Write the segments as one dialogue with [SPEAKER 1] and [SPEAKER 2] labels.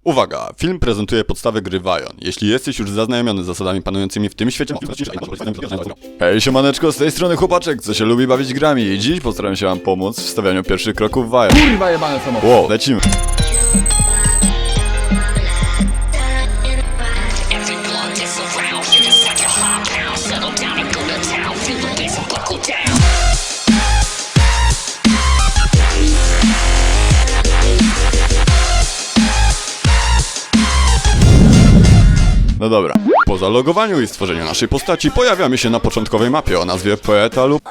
[SPEAKER 1] Uwaga! Film prezentuje podstawy gry Vion. Jeśli jesteś już zaznajomiony z zasadami panującymi w tym świecie... Hej, siemaneczko, z tej strony chłopaczek, co się lubi bawić grami i dziś postaram się wam pomóc w stawianiu pierwszych kroków w Vion.
[SPEAKER 2] Kurwa jebane samochód.
[SPEAKER 1] Wow, lecimy! No dobra, po zalogowaniu i stworzeniu naszej postaci pojawiamy się na początkowej mapie o nazwie Poeta lub...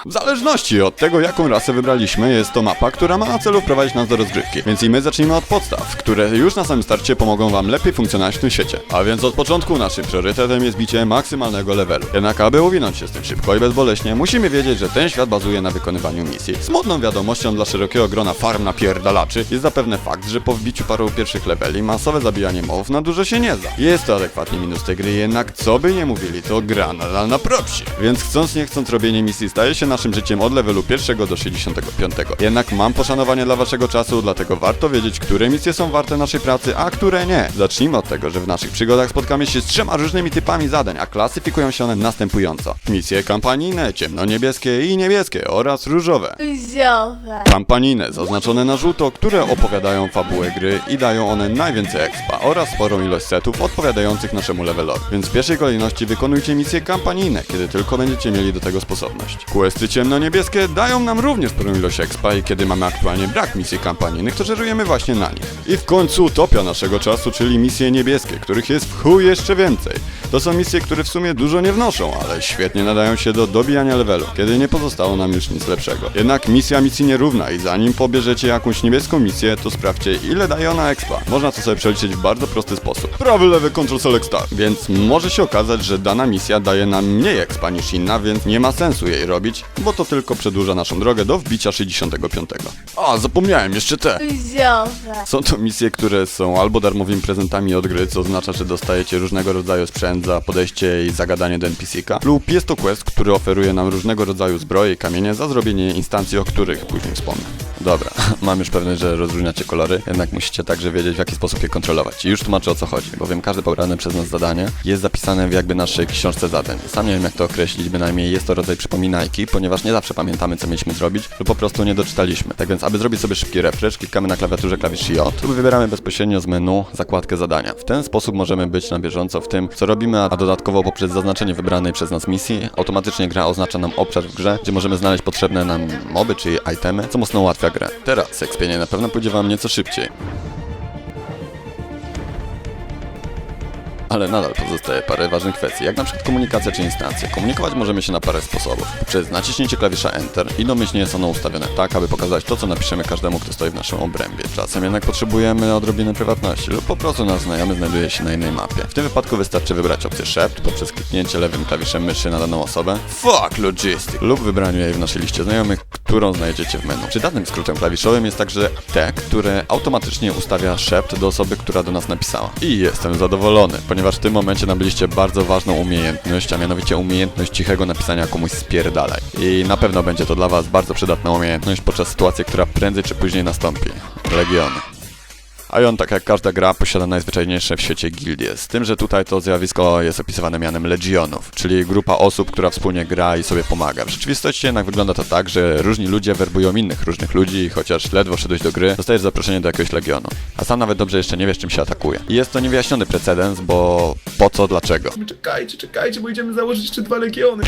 [SPEAKER 1] W zależności od tego, jaką rasę wybraliśmy, jest to mapa, która ma na celu wprowadzić nas do rozgrywki. Więc i my zacznijmy od podstaw, które już na samym starcie pomogą wam lepiej funkcjonować w tym świecie. A więc od początku naszym priorytetem jest bicie maksymalnego levelu. Jednak aby uwinąć się z tym szybko i bezboleśnie, musimy wiedzieć, że ten świat bazuje na wykonywaniu misji. Smutną wiadomością dla szerokiego grona farm napierdalaczy jest zapewne fakt, że po wbiciu paru pierwszych leveli masowe zabijanie mobów na dużo się nie da. Jest to adekwatny minus tej gry, jednak co by nie mówili, to gra nadal na propsie. Więc chcąc nie chcąc robienie misji staje się naszym życiem od levelu 1 do 65. Jednak mam poszanowanie dla waszego czasu, dlatego warto wiedzieć, które misje są warte naszej pracy, a które nie. Zacznijmy od tego, że w naszych przygodach spotkamy się z 3 różnymi typami zadań, a klasyfikują się one następująco. Misje kampanijne, ciemnoniebieskie i niebieskie oraz różowe. Kampanijne zaznaczone na żółto, które opowiadają fabułę gry i dają one najwięcej expa oraz sporą ilość setów odpowiadających naszemu levelowi. Więc w pierwszej kolejności wykonujcie misje kampanijne, kiedy tylko będziecie mieli do tego sposobność. Questy ciemnoniebieskie dają nam również sporą ilość expa i kiedy mamy aktualnie brak misji kampanijnych, to żerujemy właśnie na nich. I w końcu utopia naszego czasu, czyli misje niebieskie, których jest w chuj jeszcze więcej. To są misje, które w sumie dużo nie wnoszą, ale świetnie nadają się do dobijania levelu, kiedy nie pozostało nam już nic lepszego. Jednak misja misji nierówna i zanim pobierzecie jakąś niebieską misję, to sprawdźcie, ile daje ona expa. Można to sobie przeliczyć w bardzo prosty sposób. Prawy, lewy, Ctrl Select Start. Więc może się okazać, że dana misja daje nam mniej expa niż inna, więc nie ma sensu jej robić, bo to tylko przedłuża naszą drogę do wbicia 65. A, zapomniałem jeszcze te! Są to misje, które są albo darmowymi prezentami od gry, co oznacza, że dostajecie różnego rodzaju sprzęt za podejście i zagadanie do NPC-ka, lub jest to quest, który oferuje nam różnego rodzaju zbroje i kamienie za zrobienie instancji, o których później wspomnę. Dobra, mam już pewność, że rozróżniacie kolory, jednak musicie także wiedzieć, w jaki sposób je kontrolować. I już tłumaczę, o co chodzi, bowiem każde pobrane przez nas zadanie jest zapisane w jakby naszej książce zadań. Sam nie wiem, jak to określić, bynajmniej jest to rodzaj przypominajki, ponieważ nie zawsze pamiętamy, co mieliśmy zrobić, lub po prostu nie doczytaliśmy. Tak więc, aby zrobić sobie szybki refresh, klikamy na klawiaturze klawisz J lub wybieramy bezpośrednio z menu zakładkę zadania. W ten sposób możemy być na bieżąco w tym, co robimy, a dodatkowo poprzez zaznaczenie wybranej przez nas misji, automatycznie gra oznacza nam obszar w grze, gdzie możemy znaleźć potrzebne nam moby czy itemy, co mocno ułatwia grę. Teraz ekspienie na pewno pójdzie wam nieco szybciej. Ale nadal pozostaje parę ważnych kwestii, jak na przykład komunikacja czy instancje. Komunikować możemy się na parę sposobów. Poprzez naciśnięcie klawisza Enter i domyślnie jest ono ustawione tak, aby pokazać to, co napiszemy każdemu, kto stoi w naszym obrębie. Czasem jednak potrzebujemy odrobiny prywatności lub po prostu nasz znajomy znajduje się na innej mapie. W tym wypadku wystarczy wybrać opcję szept poprzez kliknięcie lewym klawiszem myszy na daną osobę. Fuck logistics! Lub wybraniu jej w naszej liście znajomych, którą znajdziecie w menu. Przydatnym skrótem klawiszowym jest także te, które automatycznie ustawia szept do osoby, która do nas napisała. I jestem zadowolony, ponieważ w tym momencie nabyliście bardzo ważną umiejętność, a mianowicie umiejętność cichego napisania komuś spierdalaj. I na pewno będzie to dla was bardzo przydatna umiejętność podczas sytuacji, która prędzej czy później nastąpi. Legiony. Ion, tak jak każda gra, posiada najzwyczajniejsze w świecie gildie, z tym, że tutaj to zjawisko jest opisywane mianem legionów, czyli grupa osób, która wspólnie gra i sobie pomaga. W rzeczywistości jednak wygląda to tak, że różni ludzie werbują innych różnych ludzi i chociaż ledwo wszedłeś do gry, dostajesz zaproszenie do jakiegoś legionu. A sam nawet dobrze jeszcze nie wiesz, czym się atakuje. I jest to niewyjaśniony precedens, bo po co, dlaczego?
[SPEAKER 2] Czekajcie, bo idziemy założyć jeszcze 2 legiony.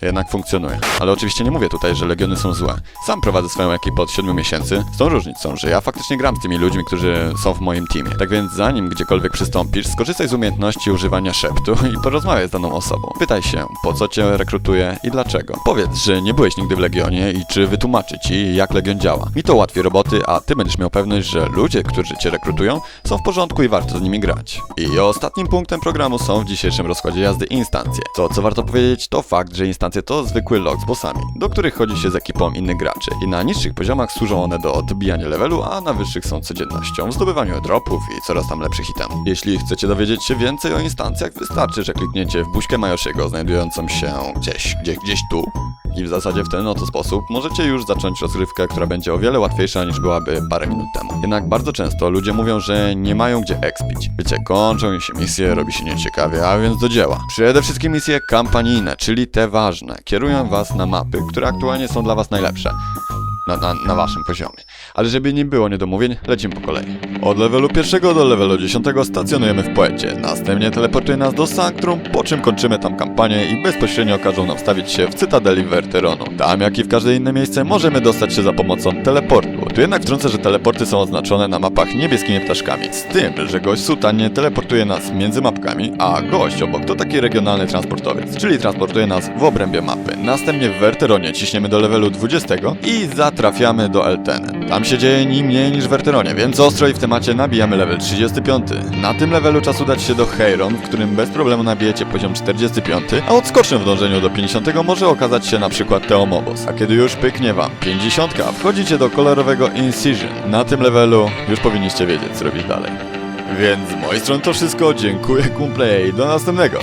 [SPEAKER 1] Jednak funkcjonuje. Ale oczywiście nie mówię tutaj, że legiony są złe. Sam prowadzę swoją ekipę od 7 miesięcy. Z tą różnicą, że ja faktycznie gram z tymi ludźmi, którzy są w moim teamie. Tak więc zanim gdziekolwiek przystąpisz, skorzystaj z umiejętności używania szeptu i porozmawiaj z daną osobą. Pytaj się, po co cię rekrutuje i dlaczego. Powiedz, że nie byłeś nigdy w legionie i czy wytłumaczy ci, jak legion działa. Mi to ułatwi roboty, a ty będziesz miał pewność, że ludzie, którzy cię rekrutują, są w porządku i warto z nimi grać. I ostatnim punktem programu są w dzisiejszym rozkładzie jazdy instancje. To, co warto powiedzieć, to fakt, że instancje to zwykły log z bossami, do których chodzi się z ekipą innych graczy. I na niższych poziomach służą one do dobijania levelu, a na wyższych są codziennością, w zdobywaniu dropów i coraz tam lepszych itemów. Jeśli chcecie dowiedzieć się więcej o instancjach, wystarczy, że klikniecie w buźkę Mayoshiego znajdującą się gdzieś tu I w zasadzie w ten oto sposób możecie już zacząć rozgrywkę, która będzie o wiele łatwiejsza niż byłaby parę minut temu. Jednak bardzo często ludzie mówią, że nie mają gdzie expić. Wiecie, kończą im się misje, robi się nieciekawie, a więc do dzieła. Przede wszystkim misje kampanijne, czyli te ważne, kierują was na mapy, które aktualnie są dla was najlepsze. Na waszym poziomie. Ale żeby nie było niedomówień, lecimy po kolei. Od levelu 1 do levelu 10 stacjonujemy w Poecie. Następnie teleportuje nas do Sanctrum, po czym kończymy tam kampanię i bezpośrednio każą nam wstawić się w Cytadeli Verteronu. Tam, jak i w każde inne miejsce, możemy dostać się za pomocą teleportu. Tu jednak wtrącę, że teleporty są oznaczone na mapach niebieskimi ptaszkami. Z tym, że gość sutannie teleportuje nas między mapkami, a gość obok to taki regionalny transportowiec, czyli transportuje nas w obrębie mapy. Następnie w Verteronie ciśniemy do levelu 20 i trafiamy do Eltenen. Tam się dzieje nie mniej niż w Verteronie, więc ostro i w temacie nabijamy level 35. Na tym levelu czas udać się do Heiron, w którym bez problemu nabijecie poziom 45, a odskocznym w dążeniu do 50 może okazać się na przykład Teomobos. A kiedy już pyknie wam 50, wchodzicie do kolorowego Incision. Na tym levelu już powinniście wiedzieć, co robić dalej. Więc z mojej strony to wszystko, dziękuję kumple i do następnego.